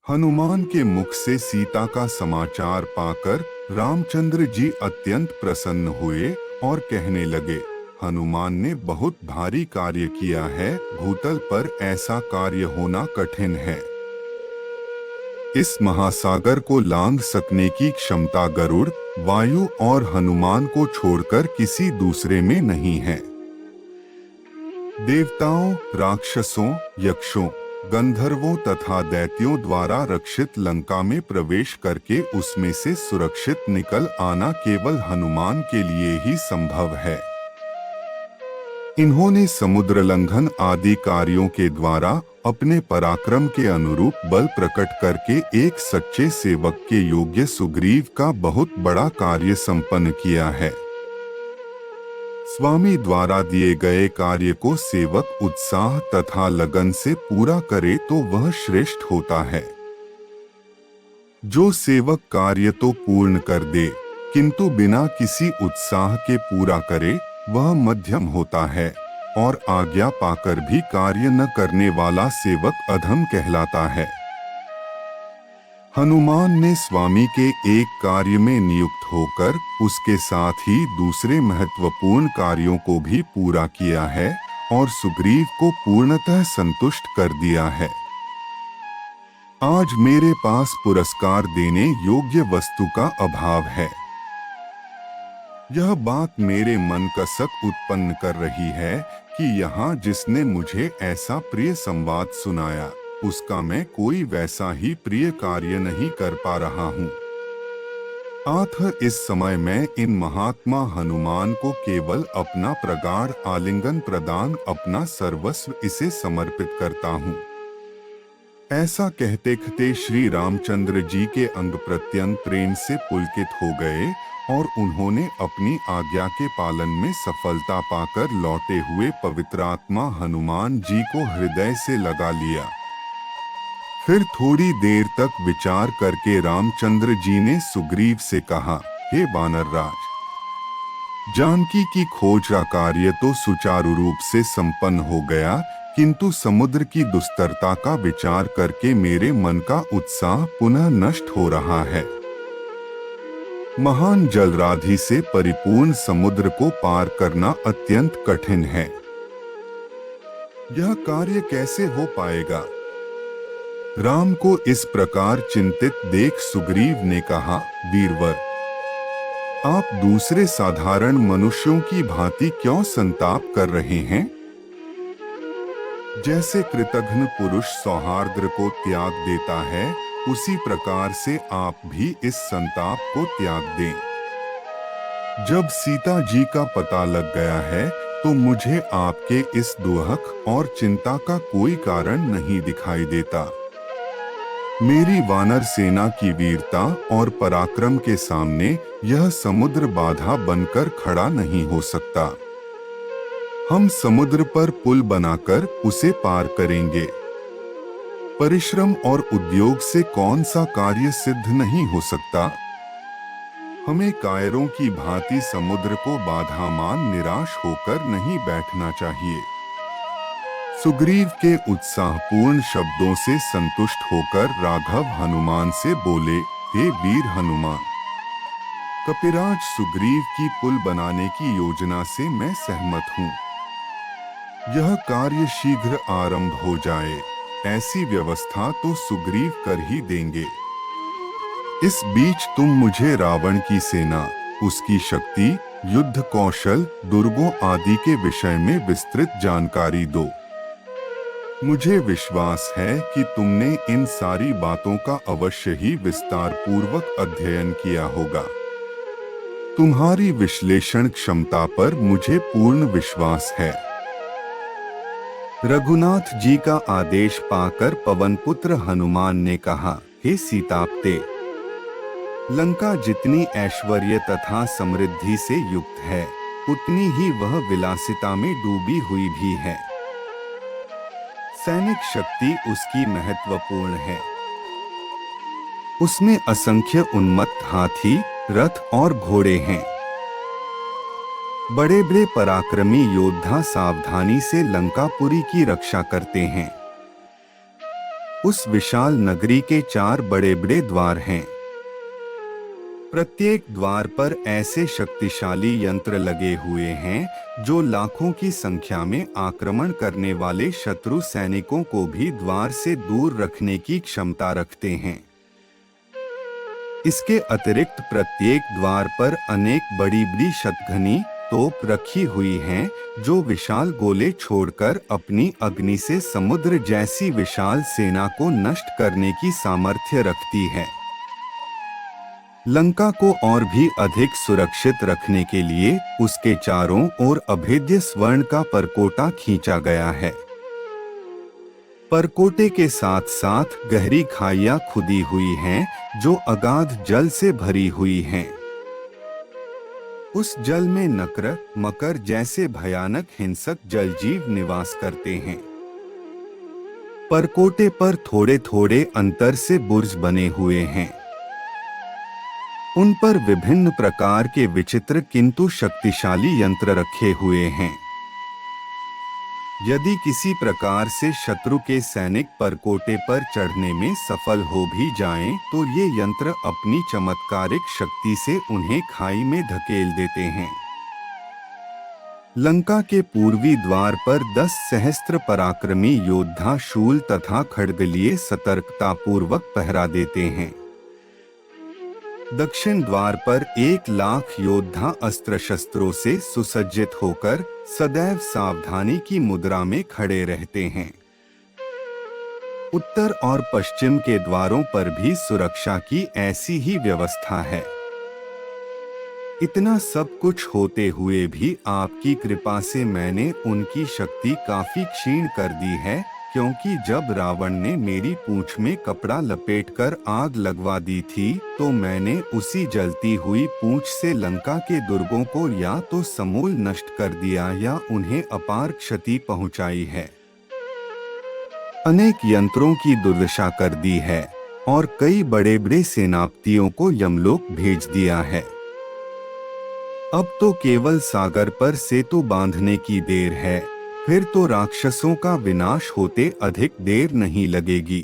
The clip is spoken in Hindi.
हनुमान के मुख से सीता का समाचार पाकर रामचंद्र जी अत्यंत प्रसन्न हुए और कहने लगे, हनुमान ने बहुत भारी कार्य किया है। भूतल पर ऐसा कार्य होना कठिन है। इस महासागर को लांघ सकने की क्षमता गरुड़, वायु और हनुमान को छोड़कर किसी दूसरे में नहीं है। देवताओं, राक्षसों, यक्षों, गंधर्वों तथा दैत्यों द्वारा रक्षित लंका में प्रवेश करके उसमें से सुरक्षित निकल आना केवल हनुमान के लिए ही संभव है। इन्होंने समुद्र लंघन आदि कार्यों के द्वारा अपने पराक्रम के अनुरूप बल प्रकट करके एक सच्चे सेवक के योग्य सुग्रीव का बहुत बड़ा कार्य संपन्न किया है। स्वामी द्वारा दिए गए कार्य को सेवक उत्साह तथा लगन से पूरा करे तो वह श्रेष्ठ होता है। जो सेवक कार्य तो पूर्ण कर दे किंतु बिना किसी उत्साह के पूरा करे वह मध्यम होता है, और आज्ञा पाकर भी कार्य न करने वाला सेवक अधम कहलाता है। हनुमान ने स्वामी के एक कार्य में नियुक्त होकर उसके साथ ही दूसरे महत्वपूर्ण कार्यों को भी पूरा किया है और सुग्रीव को पूर्णतः संतुष्ट कर दिया है। आज मेरे पास पुरस्कार देने योग्य वस्तु का अभाव है। यह बात मेरे मन कसक उत्पन्न कर रही है कि यहाँ जिसने मुझे ऐसा प्रिय संवाद सुनाया उसका मैं कोई वैसा ही प्रिय कार्य नहीं कर पा रहा हूँ। अतः इस समय मैं इन महात्मा हनुमान को केवल अपना प्रगाढ़ आलिंगन प्रदान, अपना सर्वस्व इसे समर्पित करता हूँ। ऐसा कहते कहते श्री रामचंद्र जी के अंग प्रत्यंग प्रेम से पुलकित हो गए और उन्होंने अपनी आज्ञा के पालन में सफलता पाकर लौटे हुए पवित्रात्मा हनुमान जी को हृदय से लगा लिया। फिर थोड़ी देर तक विचार करके रामचंद्र जी ने सुग्रीव से कहा, हे वानरराज, जानकी की खोज का कार्य तो सुचारू रूप से संपन्न हो गया, किंतु समुद्र की दुस्तरता का विचार करके मेरे मन का उत्साह पुनः नष्ट हो रहा है। महान जलराधि से परिपूर्ण समुद्र को पार करना अत्यंत कठिन है। यह कार्य कैसे हो पाएगा? राम को इस प्रकार चिंतित देख सुग्रीव ने कहा, वीरवर, आप दूसरे साधारण मनुष्यों की भांति क्यों संताप कर रहे हैं? जैसे कृतघ्न पुरुष सौहार्द को त्याग देता है, उसी प्रकार से आप भी इस संताप को त्याग दें। जब सीता जी का पता लग गया है तो मुझे आपके इस दुहक और चिंता का कोई कारण नहीं दिखाई देता। मेरी वानर सेना की वीरता और पराक्रम के सामने यह समुद्र बाधा बनकर खड़ा नहीं हो सकता। हम समुद्र पर पुल बनाकर उसे पार करेंगे। परिश्रम और उद्योग से कौन सा कार्य सिद्ध नहीं हो सकता। हमें कायरों की भांति समुद्र को बाधा मान निराश होकर नहीं बैठना चाहिए। सुग्रीव के उत्साहपूर्ण शब्दों से संतुष्ट होकर राघव हनुमान से बोले, हे वीर हनुमान, कपिराज सुग्रीव की पुल बनाने की योजना से मैं सहमत हूँ। यह कार्य शीघ्र आरंभ हो जाए, ऐसी व्यवस्था तो सुग्रीव कर ही देंगे। इस बीच तुम मुझे रावण की सेना, उसकी शक्ति, युद्ध कौशल, दुर्गों आदि के विषय में विस्तृत जानकारी दो। मुझे विश्वास है कि तुमने इन सारी बातों का अवश्य ही विस्तार पूर्वक अध्ययन किया होगा। तुम्हारी विश्लेषण क्षमता पर मुझे पूर्ण विश्वास है। रघुनाथ जी का आदेश पाकर पवनपुत्र हनुमान ने कहा, हे सीतापते, लंका जितनी ऐश्वर्य तथा समृद्धि से युक्त है, उतनी ही वह विलासिता में डूबी हुई भी है। सैनिक शक्ति उसकी महत्वपूर्ण है। उसमें असंख्य उन्मत्त हाथी, रथ और घोड़े हैं। बड़े बड़े पराक्रमी योद्धा सावधानी से लंकापुरी की रक्षा करते हैं। उस विशाल नगरी के 4 बड़े बड़े द्वार हैं। प्रत्येक द्वार पर ऐसे शक्तिशाली यंत्र लगे हुए हैं जो लाखों की संख्या में आक्रमण करने वाले शत्रु सैनिकों को भी द्वार से दूर रखने की क्षमता रखते हैं। इसके अतिरिक्त प्रत्येक द्वार पर अनेक बड़ी बड़ी शतघनी तोप रखी हुई हैं जो विशाल गोले छोड़कर अपनी अग्नि से समुद्र जैसी विशाल सेना को नष्ट करने की सामर्थ्य रखती है। लंका को और भी अधिक सुरक्षित रखने के लिए उसके चारों ओर अभेद्य स्वर्ण का परकोटा खींचा गया है। परकोटे के साथ साथ गहरी खाइयां खुदी हुई हैं जो अगाध जल से भरी हुई हैं। उस जल में नक्र, मकर जैसे भयानक हिंसक जलजीव निवास करते हैं। परकोटे पर थोड़े थोड़े अंतर से बुर्ज बने हुए हैं। उन पर विभिन्न प्रकार के विचित्र किंतु शक्तिशाली यंत्र रखे हुए हैं। यदि किसी प्रकार से शत्रु के सैनिक परकोटे पर चढ़ने में सफल हो भी जाएं, तो ये यंत्र अपनी चमत्कारिक शक्ति से उन्हें खाई में धकेल देते हैं। लंका के पूर्वी द्वार पर 10 सहस्त्र पराक्रमी योद्धा शूल तथा खड्ग लिए सतर्कतापूर्वक पहरा देते हैं। दक्षिण द्वार पर 1,00,000 योद्धा अस्त्र शस्त्रों से सुसज्जित होकर सदैव सावधानी की मुद्रा में खड़े रहते हैं। उत्तर और पश्चिम के द्वारों पर भी सुरक्षा की ऐसी ही व्यवस्था है। इतना सब कुछ होते हुए भी आपकी कृपा से मैंने उनकी शक्ति काफी क्षीण कर दी है, क्योंकि जब रावण ने मेरी पूंछ में कपड़ा लपेटकर आग लगवा दी थी, तो मैंने उसी जलती हुई पूंछ से लंका के दुर्गों को या तो समूल नष्ट कर दिया या उन्हें अपार क्षति पहुंचाई है। अनेक यंत्रों की दुर्दशा कर दी है और कई बड़े बड़े सेनापतियों को यमलोक भेज दिया है। अब तो केवल सागर पर सेतु बांधने की देर है, फिर तो राक्षसों का विनाश होते अधिक देर नहीं लगेगी।